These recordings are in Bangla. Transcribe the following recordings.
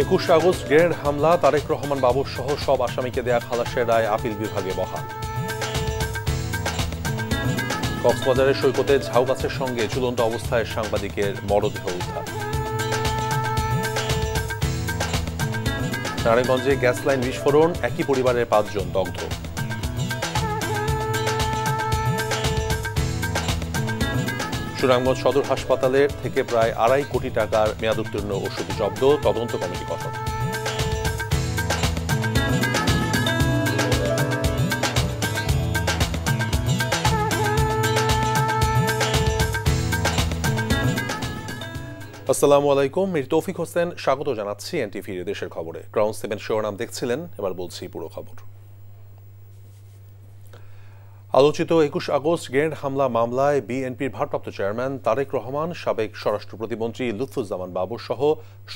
21 আগস্ট গ্রেনেড হামলা, তারেক রহমান বাবুর সহ সব আসামিকে দেয়া খালাসের রায় আপিল বিভাগে বহাল। কক্সবাজারের সৈকতে ঝাউ গাছের সঙ্গে ঝুলন্ত অবস্থায় সাংবাদিকের মরদেহ উদ্ধার। নারায়ণগঞ্জে গ্যাস লাইন বিস্ফোরণ, একই পরিবারের 5 জন দগ্ধ। সুনামগঞ্জ সদর হাসপাতালের থেকে প্রায় 2.5 কোটি টাকার মেয়াদোত্তীর্ণ ওষুধ জব্দ, তদন্ত কমিটি গঠন। আসসালামু আলাইকুম, মির তৌফিক হোসেন স্বাগত জানাচ্ছি এনটিভির দেশের খবরে। গ্রাউন্ড 7 শিরোনাম দেখছিলেন, এবার বলছি পুরো খবর। আলোচিত 21 আগস্ট গ্রেনেড হামলা মামলায় বিএনপির ভারপ্রাপ্ত চেয়ারম্যান তারেক রহমান, সাবেক স্বরাষ্ট্র প্রতিমন্ত্রী লুৎফুজ্জামান বাবুর সহ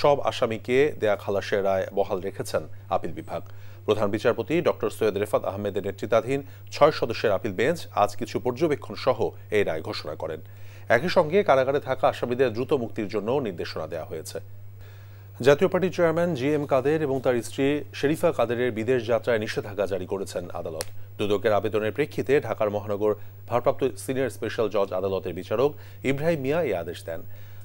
সব আসামিকে দেয়া খালাসের রায় বহাল রেখেছেন আপিল বিভাগ। প্রধান বিচারপতি ডক্টর সৈয়দ রেফাত আহমেদের নেতৃত্বাধীন 6 সদস্যের আপিল বেঞ্চ আজ কিছু পর্যবেক্ষণ সহ এই রায় ঘোষণা করেন। একই সঙ্গে কারাগারে থাকা আসামিদের দ্রুত মুক্তির জন্য নির্দেশনা দেওয়া হয়েছে। জাতীয় পার্টির চেয়ারম্যান জিএম কাদের এবং তার স্ত্রী শেরিফা কাদেরের বিদেশ যাত্রায় নিষেধাজ্ঞা জারি করেছেন আদালত। দুদকের আবেদনের প্রেক্ষিতে ঢাকার মহানগর ভারপ্রাপ্ত সিনিয়র স্পেশাল জজ আদালতের বিচারক ইব্রাহিম মিয়া এই আদেশ দেন।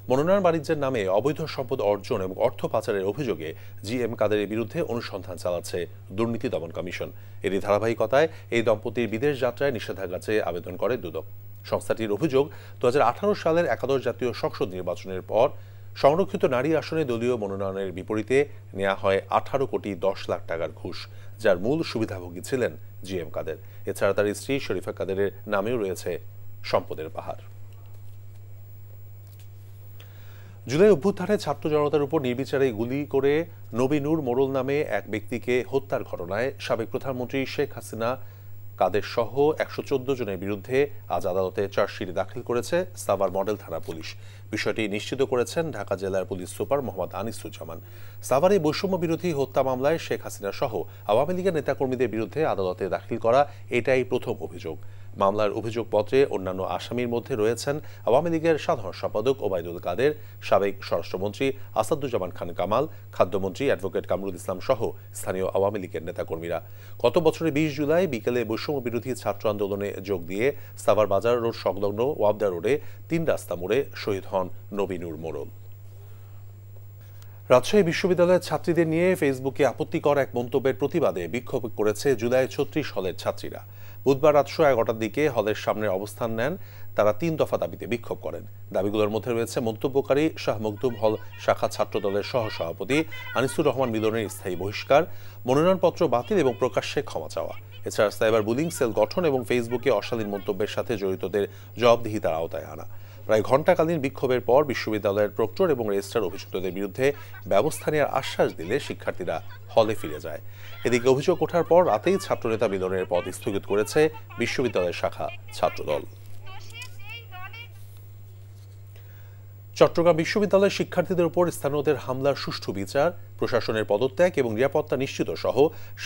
মনোনয়ন বাণিজ্যের নামে অবৈধ সম্পদ অর্জন এবং অর্থ পাচারের অভিযোগে জিএম কাদেরের বিরুদ্ধে অনুসন্ধান চালাচ্ছে দুর্নীতি দমন কমিশন। এরই ধারাবাহিকতায় এই দম্পতির বিদেশ যাত্রায় নিষেধাজ্ঞা চেয়ে আবেদন করে দুদক। সংস্থাটির অভিযোগ, 2018 সালের একাদশ জাতীয় সংসদ নির্বাচনের পর সংরক্ষিত নারী আসনে দলীয় মনোনয়নের বিপরীতে নেওয়া হয় 18 কোটি 10 লাখ টাকার ঘুষ, যার মূল সুবিধাভোগী ছিলেন জিএম কাদের। এছাড়া তার স্ত্রী শরীফা কাদেরের নামেও রয়েছে সম্পদের পাহাড়। জুলাই অভ্যুত্থানে ছাত্র জনতার উপর নির্বিচারে গুলি করে নবী নূর মোড়ল নামে এক ব্যক্তিকে হত্যার ঘটনায় সাবেক প্রধানমন্ত্রী শেখ হাসিনা কাদের সহ 114 জনের বিরুদ্ধে আজ আদালতে চার্জশিট দাখিল করেছে সাভার মডেল থানা পুলিশ। বিষয়টি নিশ্চিত করেছেন ঢাকা জেলার পুলিশ সুপার মোহাম্মদ আনিসুজ্জামান। সাভারে বৈষম্য বিরোধী হত্যা মামলায় শেখ হাসিনা সহ আওয়ামী লীগের নেতাকর্মীদের বিরুদ্ধে আদালতে দাখিল করা এটাই প্রথম অভিযোগ। মামলার অভিযোগপত্রে অন্যান্য আসামির মধ্যে রয়েছেন আওয়ামী লীগের সাধারণ সম্পাদক ওবায়দুল কাদের, সাবেক স্বরাষ্ট্রমন্ত্রী আসাদুজ্জামান খান কামাল, খাদ্যমন্ত্রী অ্যাডভোকেট কামরুল ইসলাম সহ স্থানীয় আওয়ামী লীগের নেতাকর্মীরা। গত বছরের 20 জুলাই বিকেলে বৈষম্য বিরোধী ছাত্র আন্দোলনে যোগ দিয়ে সাভার বাজার রোড সংলগ্ন ওয়াবদা রোডে 3 রাস্তা মোড়ে শহীদ হন নবী নূর মোড়ল। রাজশাহী বিশ্ববিদ্যালয়ের ছাত্রীদের নিয়ে ফেসবুকে আপত্তিকর এক মন্তব্যের প্রতিবাদে বিক্ষোভ করেছে জুলাই 36 হলের ছাত্রীরা। বুধবার রাত 11টার দিকে হলের সামনে অবস্থান নেন তারা। 3 দফা দাবিতে বিক্ষোভ করেন। দাবিগুলোর মধ্যে রয়েছে মন্তব্যকারী শাহ মখদুম হল শাখা ছাত্র দলের সহসভাপতি আনিসুর রহমান মিলনের স্থায়ী বহিষ্কার, মনোনয়নপত্র বাতিল এবং প্রকাশ্যে ক্ষমা চাওয়া। এছাড়া সাইবার বুলিং সেল গঠন এবং ফেসবুকে অশালীন মন্তব্যের সাথে জড়িতদের জবাবদিহিতার আওতায় আনা। প্রায় ঘণ্টাকালীন বিক্ষোভের পর বিশ্ববিদ্যালয়ের প্রক্টর এবং রেজিস্ট্রার অভিযুক্তদের বিরুদ্ধে ব্যবস্থা নেওয়ার আশ্বাস দিলে শিক্ষার্থীরা হলে ফিরে যায়। এদিকে অভিযোগ ওঠার পর রাতেই ছাত্রনেতা মিলনের পদ স্থগিত করেছে বিশ্ববিদ্যালয়ের শাখা ছাত্রদল। চট্টগ্রাম বিশ্ববিদ্যালয়ের শিক্ষার্থীদের উপর স্থানীয়দের হামলার সুষ্ঠু বিচার, প্রশাসনের পদত্যাগ এবং নিরাপত্তা নিশ্চিত সহ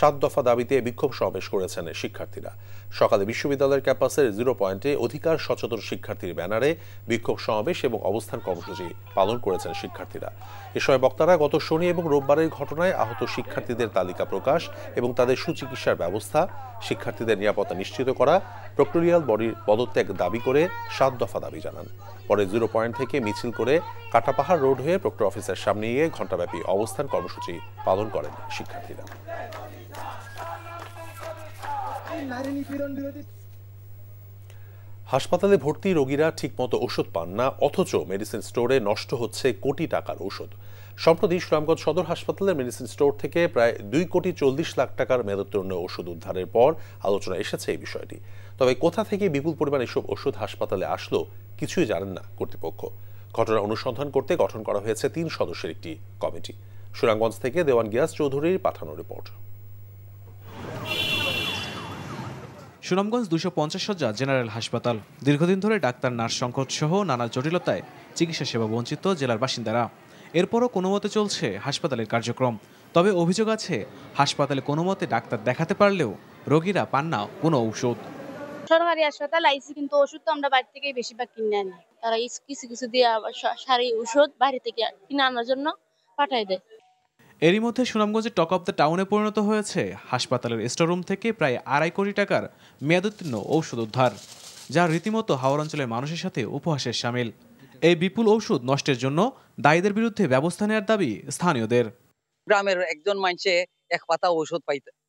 7 দফা দাবিতে বিক্ষোভ সমাবেশ করেছেন শিক্ষার্থীরা। সকালে বিশ্ববিদ্যালয়ের ক্যাম্পাসের 0 পয়েন্টে অধিকার সচেতন শিক্ষার্থীর ব্যানারে বিক্ষোভ সমাবেশ এবং অবস্থান কর্মসূচি পালন করেছেন শিক্ষার্থীরা। এ সময় বক্তারা গত শনি এবং রোববারের ঘটনায় আহত শিক্ষার্থীদের তালিকা প্রকাশ এবং তাদের সুচিকিৎসার ব্যবস্থা, শিক্ষার্থীদের নিরাপত্তা নিশ্চিত করা, প্রক্টোরিয়াল বডির পদত্যাগ দাবি করে 7 দফা দাবি জানান। পরে 0 পয়েন্ট থেকে মিছিল করে কাটাপাহাড় রোড হয়ে প্রক্টর অফিসের সামনে গিয়ে ঘণ্টাব্যাপী অবস্থান কর্মসূচি পালন করেন শিক্ষার্থীরা। হাসপাতালে ভর্তি রোগীরা ঠিকমতো ওষুধ পান না, অথচ মেডিসিন স্টোরে নষ্ট হচ্ছে কোটি টাকার ওষুধ। সম্প্রতি সুনামগঞ্জ সদর হাসপাতালের মেডিসিন স্টোর থেকে প্রায় 2 কোটি 40 লাখ টাকার মেয়াদোত্তীর্ণ ওষুধ উদ্ধারের পর আলোচনা এসেছে এই বিষয়টি। তবে কোথা থেকে বিপুল পরিমাণ এসব ওষুধ হাসপাতালে আসলো কিছুই জানেন না কর্তৃপক্ষ। ঘটনা অনুসন্ধান করতে গঠন করা হয়েছে 3 সদস্যের একটি কমিটি। সুনামগঞ্জ থেকে দেওয়ান গিয়াস চৌধুরীর পাঠানো রিপোর্ট। সুনামগঞ্জ 250 শয্যা জেনারেল হাসপাতাল। দীর্ঘদিন ধরে ডাক্তার নার্স সংকট সহ নানা জটিলতায় চিকিৎসা সেবা বঞ্চিত জেলার বাসিন্দারা। এরপরও কোনো মতে চলছে হাসপাতালের কার্যক্রম। তবে অভিযোগ আছে, হাসপাতালে কোনো মতে ডাক্তার দেখাতে পারলেও রোগীরা পান না কোনো ঔষধ। সরকারি হাসপাতাল আইসি, কিন্তু ওষুধ তো আমরা বাড়ি থেকে বেশিরভাগ কিনে আনি। তারা কিছু কিছু দিয়ে সারি ওষুধ বাইরে থেকে কিনে আনার জন্য পাঠাই দেয়। এরই মধ্যে সুনামগঞ্জে টক অফ দ্য টাউনে পরিণত হয়েছে হাসপাতালের স্টোররুম থেকে প্রায় 2.5 কোটি টাকার মেয়াদোত্তীর্ণ ঔষধ উদ্ধার, যা রীতিমতো হাওর অঞ্চলের মানুষের সাথে উপহাসের শামিল। এই বিপুল ঔষধ নষ্টের জন্য দায়ীদের বিরুদ্ধে ব্যবস্থা নেওয়ার দাবি স্থানীয়দের। গ্রামের একজন মানুষে এক পাতা ঔষধ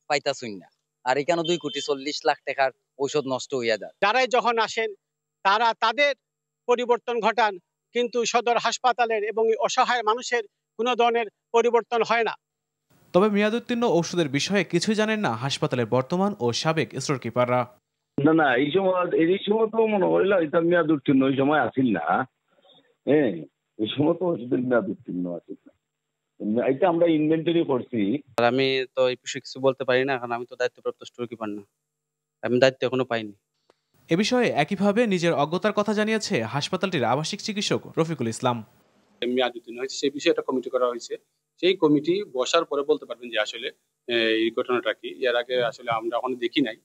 পাইতাছুন না, আর এখানে 2,40,00,000 টাকার ঔষধ নষ্ট হইয়া যায়। যারাই যখন আসেন তারা তাদের পরিবর্তন ঘটান, কিন্তু সদর হাসপাতালের এবং অসহায় মানুষের কোনো ধরনের পরিবর্তন হয় না। তবে মেয়াদোত্তীর্ণ ঔষধের বিষয়ে কিছুই জানেন না হাসপাতালের বর্তমান ও সাবেক স্টোর কিপাররা। না এই সময় তো মনে হইল এটা মেয়াদ উত্তীর্ণ ওই সময় আসিল না। হ্যাঁ, এই সময় তো ওষুধের মেয়াদ উত্তীর্ণ আসিল না, এটা আমরা ইনভেন্টরি করছি। আমি তো এই বিষয়ে কিছু বলতে পারি না, কারণ আমি তো দায়িত্বপ্রাপ্ত স্টোর কিপার না, আমি দায়িত্ব এখনো পাইনি। এ বিষয়ে একইভাবে নিজের অজ্ঞতার কথা জানিয়েছে হাসপাতালটির আবাসিক চিকিৎসক রফিকুল ইসলাম। মেয়াদ উত্তীর্ণ হয়েছে সেই বিষয়ে একটা কমিটি করা হয়েছে, সেই কমিটি বসার পরে বলতে পারবেন যে আসলে এই ঘটনাটা কি। এর আগে আসলে আমরা এখন দেখি নাই,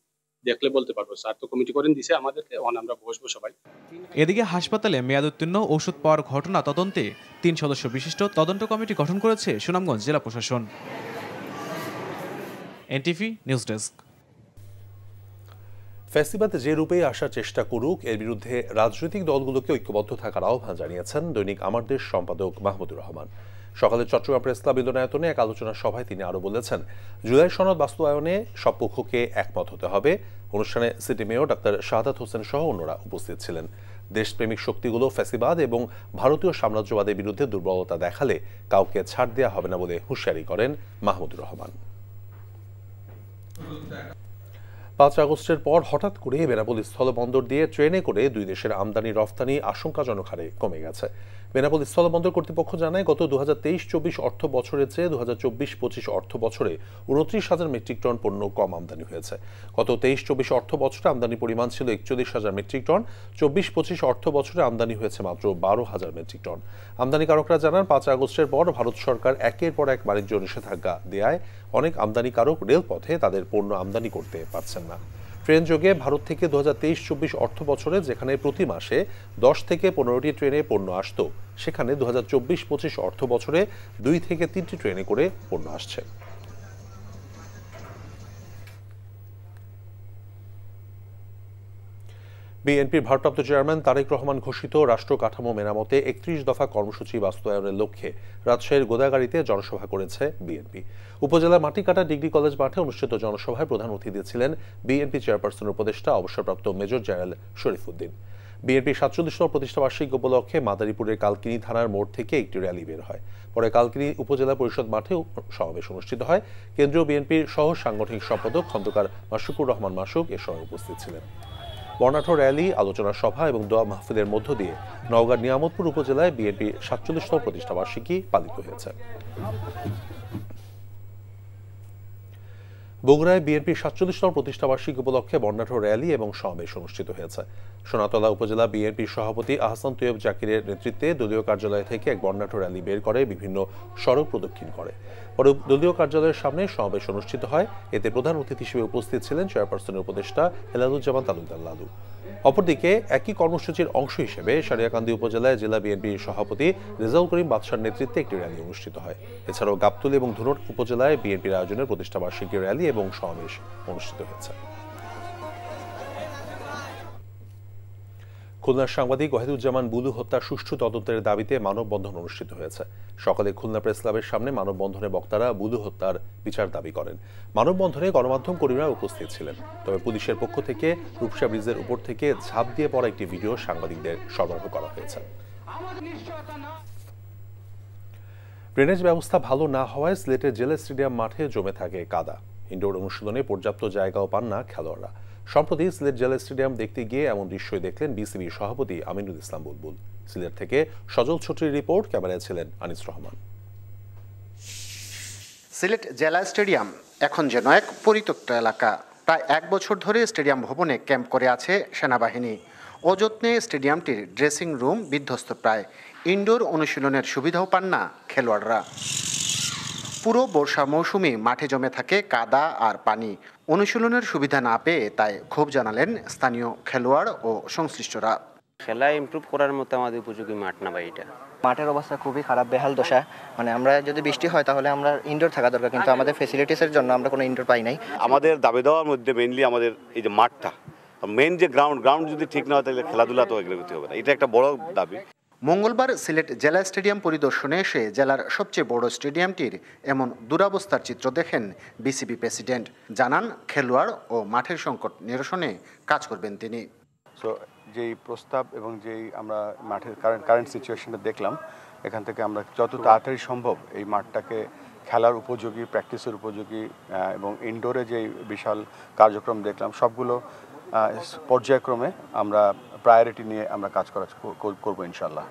দেখলে বলতে পারবো। স্যার তো কমিটি করেন দিছে আমাদেরকে, এখন আমরা বসবো সবাই। এদিকে হাসপাতালে মেয়াদোত্তীর্ণ ঔষধ পাওয়ার ঘটনা তদন্তে 3 সদস্য বিশিষ্ট তদন্ত কমিটি গঠন করেছে সুনামগঞ্জ জেলা প্রশাসন। NTV news desk. ফ্যাসিবাদ যে রূপেই আসার চেষ্টা করুক, এর বিরুদ্ধে রাজনৈতিক দলগুলোকে ঐক্যবদ্ধ থাকার আহ্বান জানিয়েছেন দৈনিক আমার দেশ সম্পাদক মাহমুদুর রহমান। সকালে চট্টগ্রাম প্রেস ক্লাব মিলনায়তনে এক আলোচনা সভায় তিনি আরও বলেছেন, জুলাই সনদ বাস্তবায়নে সব পক্ষকে একমত হতে হবে। অনুষ্ঠানে city mayor doctor Shahadat Hossain সহ অন্যরা উপস্থিত ছিলেন। দেশপ্রেমিক শক্তিগুলো ফ্যাসিবাদ এবং ভারতীয় সাম্রাজ্যবাদের বিরুদ্ধে দুর্বলতা দেখালে কাউকে ছাড় দেওয়া হবে না বলে হুঁশিয়ারি করেন মাহমুদুর রহমান। 5 আগস্টের পর হঠাৎ করে বেনাপোল স্থলবন্দর দিয়ে ট্রেনে করে দুই দেশের আমদানি রফতানি আশঙ্কাজনক হারে কমে গেছে। বেনাপোল স্থলবন্দর কর্তৃপক্ষ জানায়, গত 2023-24 অর্থ বছরের চেয়ে 2024-25 অর্থ বছরে 29,000 মেট্রিক টন পণ্য কম আমদানি হয়েছে। গত 23-24 অর্থ বছরে আমদানি পরিমাণ ছিল 41,000 মেট্রিক টন, 24-25 অর্থ বছরে আমদানি হয়েছে মাত্র 12,000 মেট্রিক টন। আমদানিকারকরা জানান, 5 আগস্টের পর ভারত সরকার একের পর এক বাণিজ্য নিষেধাজ্ঞা দেয়ায় অনেক আমদানিকারক রেলপথে তাদের পণ্য আমদানি করতে পারছেন না। ট্রেন যোগে ভারত থেকে 2023-24 অর্থ বছরে যেখানে প্রতি মাসে 10 থেকে 15টি ট্রেনে পণ্য আসত, সেখানে 2024-25 অর্থ বছরে 2 থেকে 3টি ট্রেনে করে পণ্য আসছে। বিএনপির ভারপ্রাপ্ত চেয়ারম্যান তারেক রহমান ঘোষিত রাষ্ট্র কাঠামো মেরামতে 31 দফা কর্মসূচি বাস্তবায়নের লক্ষ্যে রাজশাহীর গোদাগাড়ীতে জনসভা করেছে বিএনপি। উপজেলার মাটিকাটা ডিগ্রি কলেজ মাঠে অনুষ্ঠিত জনসভায় প্রধান অতিথি ছিলেন বিএনপি চেয়ারপারসনের উপদেষ্টা অবসরপ্রাপ্ত মেজর জেনারেল শরীফ উদ্দিন। বিএনপির 47তম প্রতিষ্ঠাবার্ষিকী উপলক্ষে মাদারীপুরের কালকিনি থানার মোড় থেকে একটি র্যালি বের হয়। পরে কালকিনি উপজেলা পরিষদ মাঠে সমাবেশ অনুষ্ঠিত হয়। কেন্দ্রীয় বিএনপির সহ সাংগঠনিক সম্পাদক খন্দকার মাশরুকুর রহমান মাসুক এ সময় উপস্থিত ছিলেন। বর্ণাঢ্য র্যালি, আলোচনা সভা এবং দোয়া মাহফিলের মধ্য দিয়ে নওগাঁর নিয়ামতপুর উপজেলায় বিএনপির 47তম প্রতিষ্ঠাবার্ষিকী পালিত হয়েছে। বগুড়ায় বিএনপির 47তম প্রতিষ্ঠাবার্ষিকী উপলক্ষে বর্ণাঢ্য র্যালি এবং সমাবেশ অনুষ্ঠিত হয়েছে। সোনাতলা উপজেলা বিএনপির সভাপতি আহসান তৈয়ব জাকিরের নেতৃত্বে দলীয় কার্যালয় থেকে এক বর্ণাঢ্য র্যালি বের করে বিভিন্ন সড়ক প্রদক্ষিণ করে। পরে দলীয় কার্যালয়ের সামনে সমাবেশ অনুষ্ঠিত হয়। এতে প্রধান অতিথি হিসেবে উপস্থিত ছিলেন চেয়ারপারসনের উপদেষ্টা হেলালুজ্জামান তালুকদার লালু। অপরদিকে একই কর্মসূচির অংশ হিসেবে সারিয়াকান্দি উপজেলায় জেলা বিএনপির সভাপতি রেজাউল করিম বাদশার নেতৃত্বে একটি র্যালি অনুষ্ঠিত হয়। এছাড়াও গাবতলী এবং ধুনট উপজেলায় বিএনপির আয়োজনের প্রতিষ্ঠাবার্ষিকী র্যালি এবং সমাবেশ অনুষ্ঠিত হয়েছে। খুলনার সাংবাদিক ওয়াহিদুজ্জামান বুলু হত্যার সুষ্ঠু তদন্তের দাবিতে মানববন্ধন অনুষ্ঠিত হয়েছে। সকালে খুলনা প্রেস ক্লাবের সামনে মানববন্ধনে বক্তারা বুলু হত্যার বিচার দাবি করেন। মানববন্ধনে গণমাধ্যম কর্মীরা উপস্থিত ছিলেন। তবে পুলিশের পক্ষ থেকে রূপসা ব্রিজের উপর থেকে ঝাঁপ দিয়ে পড়া একটি ভিডিও সাংবাদিকদের সরবরাহ করা হয়েছে। ড্রেনেজ ব্যবস্থা ভালো না হওয়ায় সিলেটের জেলা স্টেডিয়াম মাঠে জমে থাকে কাদা। ইনডোর অনুশীলনে পর্যাপ্ত জায়গাও পান না খেলোয়াড়রা। সম্প্রতি সিলেট জেলা স্টেডিয়াম দেখতে গিয়ে এমন দৃশ্যই দেখলেন বিসিবির সভাপতি আমিনুল ইসলাম বুলবুল। সিলেট থেকে সজল ছত্রীর রিপোর্ট, ক্যামেরায় ছিলেন আনিস রহমান। সিলেট জেলা স্টেডিয়াম এখন যেন এক পরিত্যক্ত এলাকা। প্রায় 1 বছর ধরে স্টেডিয়াম ভবনে ক্যাম্প করে আছে সেনাবাহিনী। অযত্নে স্টেডিয়ামটির ড্রেসিং রুম বিধ্বস্ত প্রায়। ইনডোর অনুশীলনের সুবিধাও পান না খেলোয়াড়রা। পুরো বর্ষা মৌসুমে মাঠে জমে থাকে কাদা আর পানি। অনুশীলনের সুবিধা না পেয়ে তাই ক্ষোভ জানালেন স্থানীয় খেলোয়াড় ও সংশ্লিষ্টরা। খেলা ইমপ্রুভ করার মতো আমাদের উপযোগী মাঠ না ভাই, এটা মাঠের অবস্থা খুবই খারাপ, বেহাল দশা। মানে আমরা যদি বৃষ্টি হয় তাহলে আমরা ইনডোর থাকা দরকার, কিন্তু আমাদের ফ্যাসিলিটিসের জন্য আমরা কোনো ইনডোর পাই নাই। আমাদের দাবি দেওয়ার মধ্যে মেইনলি আমাদের এই যে মাঠটা, মেইন যে গ্রাউন্ড যদি ঠিক না হয় তাহলে খেলাধুলা তো এগুলো করতে হবে না, এটা একটা বড় দাবি। মঙ্গলবার সিলেট জেলা স্টেডিয়াম পরিদর্শনে এসে জেলার সবচেয়ে বড় স্টেডিয়ামটির এমন দুরবস্থার চিত্র দেখেন বিসিবি প্রেসিডেন্ট। জানান খেলোয়াড় ও মাঠের সংকট নিরসনে কাজ করবেন তিনি। সো যেই প্রস্তাব এবং যেই আমরা মাঠের কারেন্ট সিচুয়েশনটা দেখলাম, এখান থেকে আমরা যত তাড়াতাড়ি সম্ভব এই মাঠটাকে খেলার উপযোগী, প্র্যাকটিসের উপযোগী এবং ইনডোরে যে বিশাল কার্যক্রম দেখলাম সবগুলো পর্যায়ক্রমে আমরা প্রায়োরিটি নিয়ে আমরা কাজ করবো ইনশাল্লাহ।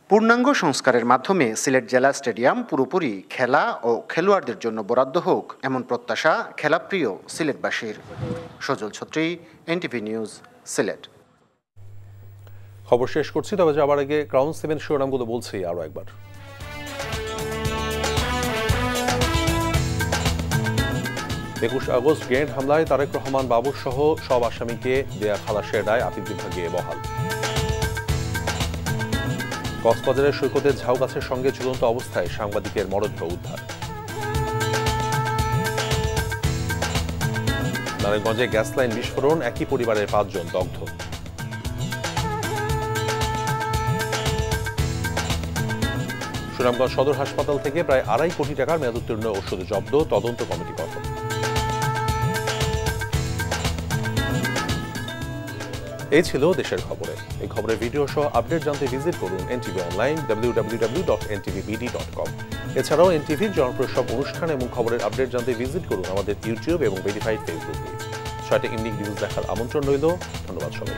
পূর্ণাঙ্গ সংস্কারের মাধ্যমে সিলেট জেলা স্টেডিয়াম পুরোপুরি খেলা ও খেলোয়াড়দের জন্য বরাদ্দ হোক, এমন প্রত্যাশা খেলাপ্রিয় সিলেটবাসীর। সজল ছত্রী, এনটিভি নিউজ, সিলেট। খবর শেষ করছি, তবে যাওয়ার আগে ক্রাউন 7 শিরোনামগুলো বলছি আরো একবার। 21 আগস্ট গ্রেনেড হামলায় তারেক রহমান বাবুর সহ সব আসামিকে দেয়া খালাসের রায় আপিল বিভাগে বহাল। কক্সবাজারের সৈকতের ঝাউ গাছের সঙ্গে ঝুলন্ত অবস্থায় সাংবাদিকের মরদেহ উদ্ধার। নারায়ণগঞ্জে গ্যাস লাইন বিস্ফোরণ, একই পরিবারের 5 জন দগ্ধ। সুনামগঞ্জ সদর হাসপাতাল থেকে প্রায় 2.5 কোটি টাকার মেয়াদোত্তীর্ণ ওষুধ জব্দ, তদন্ত কমিটি গঠন। এই ছিল দেশের খবরে। এই খবরের ভিডিও সহ আপডেট জানতে ভিজিট করুন এনটিভি অনলাইন www.ntvbd.com। এছাড়াও এনটিভির জনপ্রিয় সব অনুষ্ঠান এবং খবরের আপডেট জানতে ভিজিট করুন আমাদের ইউটিউব এবং ভেরিফাইড ফেসবুক পেজ। 6টা ইউনিক নিউজ দেখার আমন্ত্রণ রইল। ধন্যবাদ সবাই।